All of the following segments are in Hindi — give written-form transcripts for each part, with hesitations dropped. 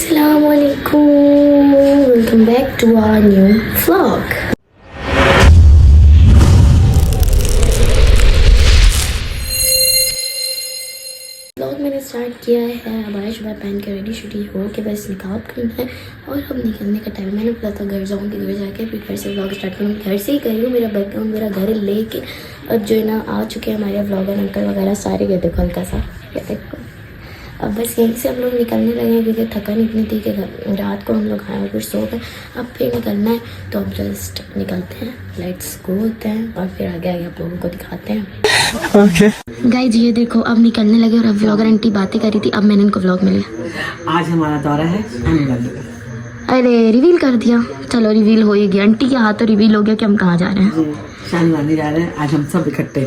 अस्सलामुअलैकुम, welcome back to our new vlog. Vlog मैंने स्टार्ट किया है। हमारा शुभ पहन के रेडी शुडी हो के बस निकाब करना है और हम निकलने का टाइम। मैंने बोला था घर जाऊँगी, घर जाके फिर घर से व्लॉग स्टार्ट करूँगी। घर से ही गई हूँ, मेरा बैकग्राउंड मेरा घर लेके अब जो है ना आ चुके हैं हमारे व्लॉगर अंकल वगैरह सारे। ये देखो हल्का सा, ये देखो। अब बस यहीं से हम लोग निकलने लगे हैं क्योंकि थकान इतनी थी कि रात को हम लोग आए और फिर सो गए। अब फिर निकलना है तो अब जस्ट निकलते हैं, लेट्स गो होते हैं और फिर आगे आगे आप लोगों को दिखाते हैं। ओके गाइज ये देखो अब निकलने लगे और अब व्लॉगर आंटी बातें करी थी, अब मैंने इनको व्लॉग में लिया। आज हमारा दौरा है अरे रिवील कर दिया, चलो रिवील हो ही गया। आंटी के हाथों रिवील हो गया कि हम कहाँ जा रहे हैं। शालीमार जा रहे हैं आज हम सब इकट्ठे।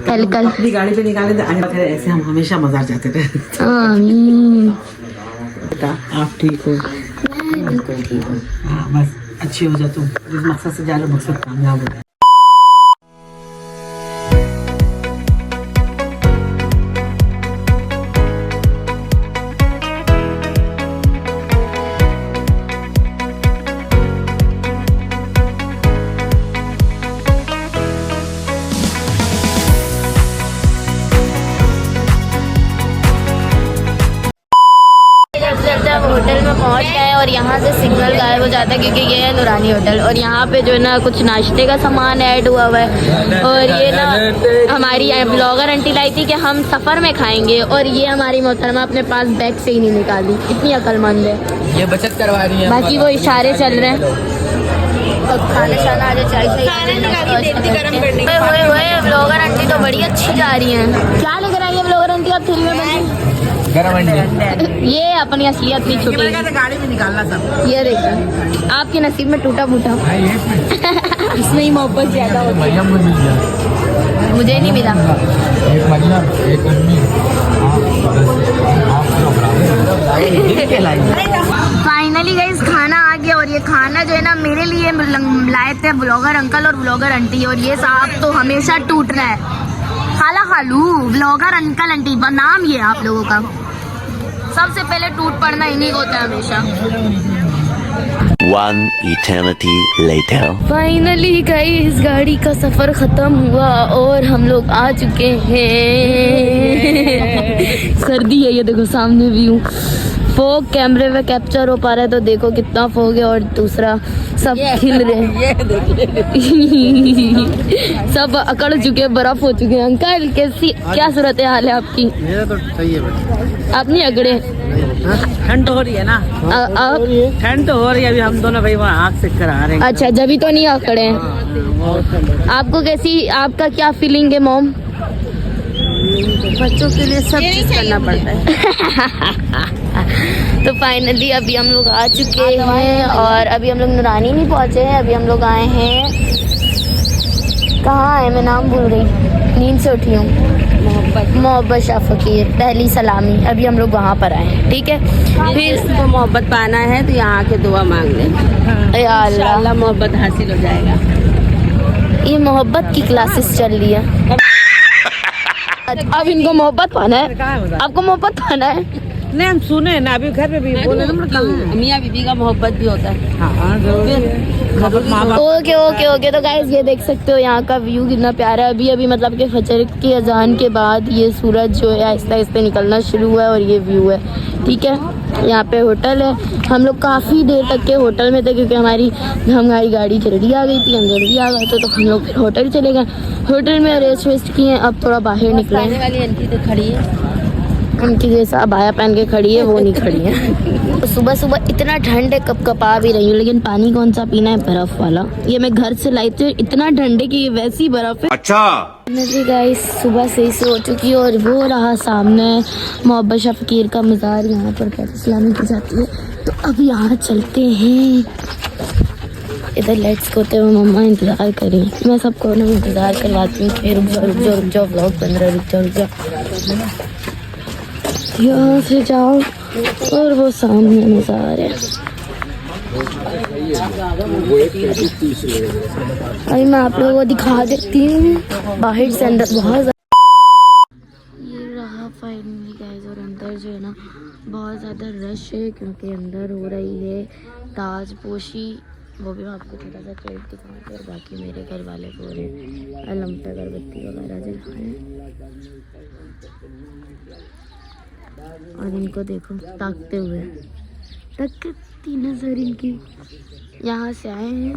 कल अपनी गाड़ी पे निकाले थे, आज ऐसे हम हमेशा मजार जाते थे। आमीन। आप ठीक हो? मैं बिल्कुल ठीक हूँ। हाँ बस अच्छी हो जा तुम, जिस मकसद से जा रहे हो मकसद कामयाब हो जाए। होटल में पहुंच गए और यहाँ से सिग्नल गायब हो जाता है क्योंकि ये है नूरानी होटल और यहाँ पे जो है ना कुछ नाश्ते का सामान ऐड हुआ हुआ है। और ये ना हमारी ब्लॉगर आंटी लाई थी कि हम सफ़र में खाएंगे और ये हमारी मोहतरमा अपने पास बैग से ही नहीं निकाली, इतनी अक्लमंद है। ये बचत करवा रही है। बाकी वो इशारे चल रहे हैं। खाना शाना आज ब्लॉगर आंटी तो बड़ी अच्छी जा रही हैं। क्या लग रहा है ये ब्लॉगर आंटी आप थ्री में बनी? ये अपनी असलियत नहीं छुटी, गाड़ी में निकालना सब। ये देखो आपके नसीब में टूटा फूटा इसमें ही मोहब्बत ज्यादा होती है। मुझे नहीं मिला। फाइनली गाइस खाना आ गया और ये खाना जो है ना मेरे लिए लाए थे ब्लॉगर अंकल और ब्लॉगर आंटी। और ये साहब तो हमेशा टूट रहा है। खाला खालू ब्लॉगर अंकल आंटी नाम ये आप लोगों का। सबसे पहले टूट पड़ना इन्हीं को होता है हमेशा। One eternity later. Finally guys गाड़ी का सफर खत्म हुआ और हम लोग आ चुके हैं। सर्दी है, ये देखो सामने व्यू। फोग कैमरे में कैप्चर हो पा रहा है तो देखो कितना फोग है। और दूसरा सब खिल रहे हैं, सब अकड़ चुके हैं, बर्फ हो चुके हैं। अंकल कैसी क्या सूरत हाल है आपकी? मेरा तो सही है बेटा। आप नहीं अकड़े? ठंड तो हो रही है ना? ठंड तो हो रही है। अभी हम दोनों भाई वहाँ आग से करा रहे हैं। अच्छा जब तो नहीं अकड़े हैं। आपको कैसी, आपका क्या फीलिंग है मॉम? बच्चों के लिए सब चीज करना पड़ता है। तो फाइनली अभी हम लोग आ चुके हैं और अभी हम लोग नूरानी नहीं पहुंचे हैं। अभी हम लोग आए हैं, कहाँ आए मैं नाम भूल गई, नींद से उठी हूँ। मोहब्बत शाह फकीर पहली सलामी। अभी हम लोग वहाँ पर आए हैं, ठीक है। फिर जिसको मोहब्बत पाना है तो यहाँ के दुआ मांग ले, इंशाअल्लाह मोहब्बत हासिल हो जाएगा। ये मोहब्बत की क्लासेस चल रही है। अब इनको मोहब्बत पाना है, आपको मोहब्बत पाना है। नहीं हम सुने ना, अभी घर में भी बोले ना, मियाँ बीबी का मोहब्बत भी होता है। Okay okay okay. तो गाइस ये देख सकते हो यहाँ का व्यू कितना प्यारा है। अभी मतलब कि फजर की अजान के बाद ये सूरज जो है आहिस्ता आहिस्ता निकलना शुरू हुआ है और ये व्यू है, ठीक है। यहाँ पे होटल है। हम लोग काफ़ी देर तक के होटल में थे क्योंकि हमारी गाड़ी जल्दी आ गई थी, हम जल्दी आ गए तो हम लोग फिर होटल चले गए। होटल में रेस्ट वेस्ट किए, अब थोड़ा बाहर निकले। वाली आंटी तो खड़ी है, उनकी जैसा अबाया पहन के खड़ी है, वो नहीं खड़ी है। सुबह सुबह इतना ठंड है, कपकपा भी रही हूँ, लेकिन पानी कौन सा पीना है? बर्फ वाला। ये मैं घर से लाई थी, इतना ठंड है कि ये वैसी बर्फ है। अच्छा गाइस सुबह से ही से हो चुकी है और वो रहा सामने मोहब्बत शाह फकीर का मज़ार। यहाँ पर सलामी की जाती है। तो अब यहाँ चलते हैं, इधर लेट्स को। तो मम्मा इंतज़ार करें, मैं सबको ना इंतज़ार करवाती हूँ कि रुक जाओ व्लॉग बन रहा है, रुक जाओ। यहाँ से जाओ और वो सामने मज़ार है। अभी मैं आप लोगों को दिखा देती हूँ बाहर से अंदर बहुत। ये रहा फाइनली गाइस और अंदर जो है ना बहुत ज़्यादा रश है क्योंकि अंदर हो रही है ताजपोशी। वो भी मैं आपको छोटा सा क्लिप दिखाऊंगी। और बाकी मेरे घर वाले पूरे अलम पे अगरबत्ती वगैरह जला रहे हैं। और इनको देखो ताकते हुए, ताकती नजर इनकी। यहाँ से आए हैं,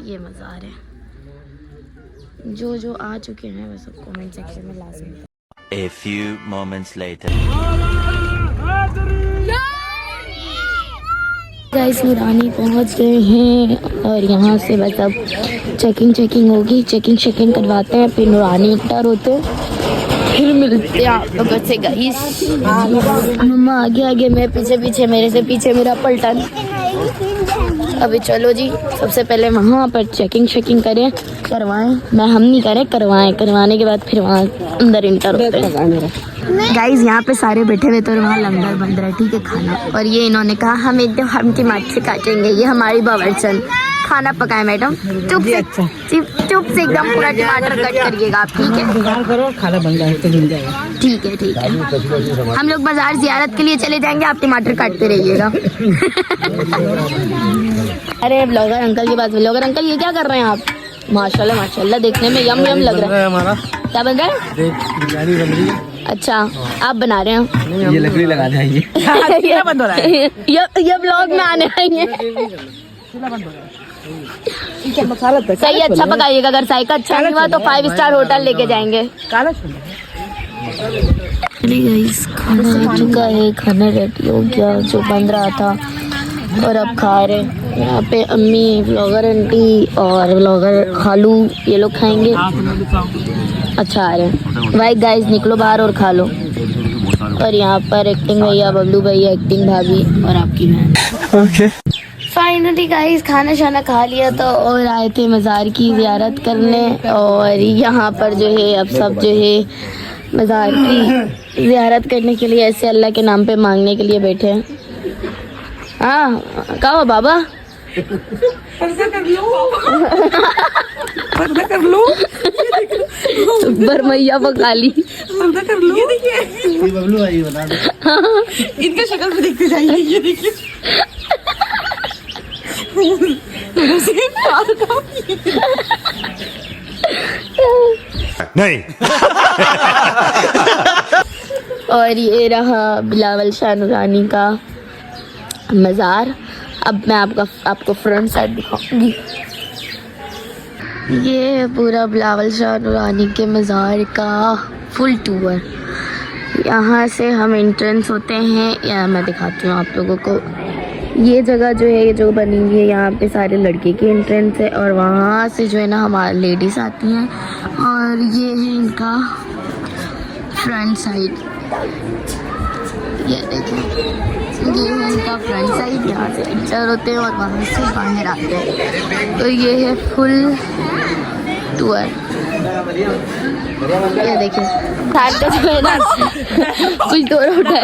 ये मज़ार है। जो जो आ चुके हैं वो सब कमेंट सेक्शन में लाजमी। A few moments later. Guys नूरानी पहुंच गए हैं और यहाँ से बस अब चेकिंग होगी। चेकिंग करवाते हैं, फिर नूरानी इंटर होते हैं, फिर मिलते हैं आप लोगों से। गाइस मम्मा आगे मैं पीछे, मेरे से पीछे मेरा पलटन। अभी चलो जी, सबसे पहले वहाँ पर चेकिंग करवाएं। हम नहीं करें, करवाने के बाद फिर वहाँ अंदर इंटर होते हैं। गाइज यहाँ पे सारे बैठे हुए तो वहाँ लंगर बन रहा है, ठीक है, खाना। और ये इन्होंने कहा हम एकदम हम टमाटर से काटेंगे। ये हमारी बावर्चन खाना पकाए मैडम, चुप से एकदम पूरा टमाटर कट करिएगा आप, ठीक है। करो, खाना बन जाए तो मिल जाएगा। ठीक है। हम लोग बाजार जियारत के लिए चले जाएंगे, आप टमाटर काटते रहिएगा। अरे ब्लॉगर अंकल के पास। ब्लॉगर अंकल ये क्या कर रहे हैं आप? माशाल्लाह देखने में यम लग रहा है। हमारा क्या बन रहा है? बिरयानी बन रही है। अच्छा आप बना रहे हो? ये लकड़ी लगाने आई है। ये ब्लॉग में आने आएंगे। सही, अच्छा पकाइएगा। अगर जायका अच्छा नहीं हुआ तो 5 स्टार होटल लेके जाएंगे। गाइस खाना आ चुका है, खाना रेडी हो गया जो बन रहा था और अब खा रहे हैं। यहाँ पे अम्मी, ब्लॉगर आंटी और ब्लॉगर खालू ये लोग खाएंगे। अच्छा आ रहे हैं भाई। गाइस निकलो बाहर और खा लो। और यहाँ पर एक्टिंग भैया, बबलू भैया, एक्टिंग भाभी और आपकी बहन। फाइनली गाइस खाना शाना खा लिया तो और आए थे मज़ार की ज़ियारत करने। और यहाँ पर जो है अब सब जो है मज़ार की ज़ियारत करने के लिए ऐसे अल्लाह के नाम पे मांगने के लिए बैठे हैं। हाँ कहो बाबा, पर्दा कर लो बरमैया पका ली। पर्दा कर लो। ये देखिए बबलू आई, बता दो इनका शक्ल पे देखते जाइए। ये देखिए नहीं। और ये रहा बिलावल शाह नूरानी का मज़ार। अब मैं आपको फ्रंट साइड दिखाऊंगी। ये है पूरा बिलावल शाह नूरानी के मज़ार का फुल टूर। यहाँ से हम एंट्रेंस होते हैं, या मैं दिखाती हूँ आप लोगों को। ये जगह जो है, ये जो बनी हुई है, यहाँ पे सारे लड़के की एंट्रेंस है। और वहाँ से जो है ना हमारे लेडीज़ आती हैं। और ये है इनका फ्रंट साइड, ये देखिए, ये है इनका फ्रंट साइड। यहाँ से एंटर होते हैं और वहाँ से बाहर आते हैं। तो ये है फुल टूर। ये देखिए साथ का जो है ना कुछ दूर उठा है।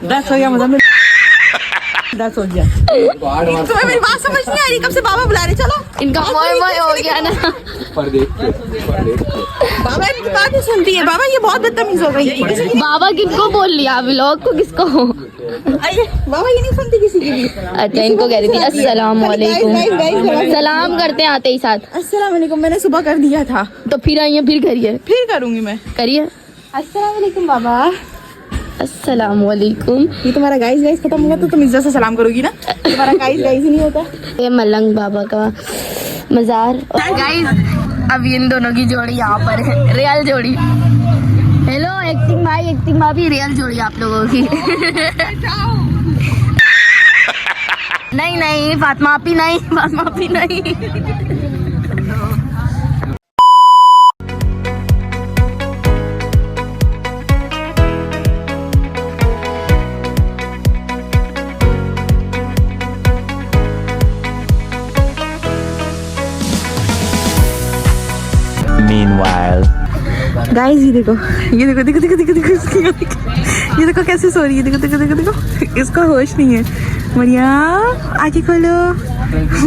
10 हो गया, मतलब 10 हो गया। तुम्हें मेरी बात समझ नहीं आ रही? कब से बाबा बुला रहे? चलो इनका मोय हो गया ना। बाबा इनकी बात नहीं सुनती है। बाबा ये बहुत बदतमीज हो गई है। बाबा किसको बोल लिया? व्लॉग को किसको? बाबा ये नहीं सुनती किसी की भी। अच्छा इनको कह रही थी अस्सलाम वालेकुम। सलाम करते हैं आते ही साथ। अस्सलाम वालेकुम मैंने सुबह कर दिया था, तो फिर आइए, फिर करिए, फिर करूंगी मैं। करिए। अस्सलाम वालेकुम बाबा। अस्सलाम वालेकुम। ये तुम्हारा गाइस खत्म होगा तो तुम इज्जत से सलाम करोगी ना। तुम्हारा गाइस ही नहीं होता। ये मलंग बाबा का मज़ार। गाइस अब इन दोनों की जोड़ी यहाँ पर है, रियल जोड़ी। हेलो एक्टिंग भाई, एक्टिंग भाभी, रियल जोड़ी आप लोगों की। नहीं फातिमा आपी नहीं, फातिमा आपी नहीं। Meanwhile. गाइस ये देखो ये देखो कैसे सो रही है। देखो इसको होश नहीं है। मरियम आँखें खोलो।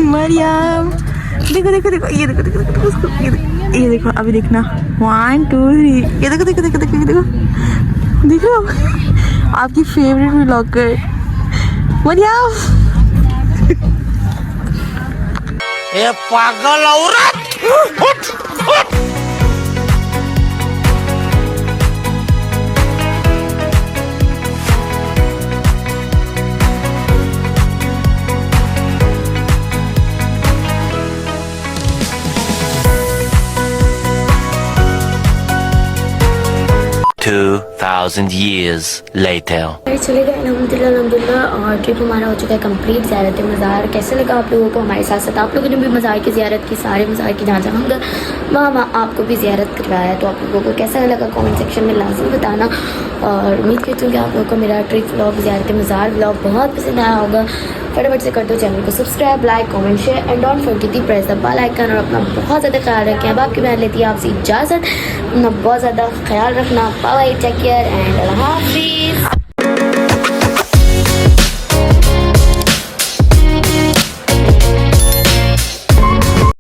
मरियम देखो ये देखो उसको, ये देखो अभी देखना। 1 2 3 ये देखो देख रहे हो? आपकी फेवरेट व्लॉगर मरियम। ये पागल औरत। 2,000 years later. चले गए अल्हम्दुलिल्लाह और ट्रिप हमारा हो चुका है कंप्लीट। ज़ियारत मज़ार कैसे लगा आप लोगों को? हमारे साथ साथ आप लोगों ने भी मज़ार की ज़ियारत की, सारे मज़ार की जहाँ जहाँ हम वहाँ आपको भी ज़ियारत करवाया। तो आप लोगों को कैसा लगा कमेंट सेक्शन में लाजमी बताना। और उम्मीद करती हूँ कि आप लोगों को मेरा ट्रिप व्लॉग ज़ियारत मज़ार व्लॉग बहुत पसंद आया होगा। फटाफट से कर दो चैनल को subscribe, like, comment, share and don't forget to press the bell icon. और अपना बहुत ज़्यादा ख्याल रखें। अब आपकी बहन लेती है आपसे इजाज़त। अपना बहुत ज़्यादा ख्याल रखना। बाय, टेक केयर एंड अल्लाह हाफिज़।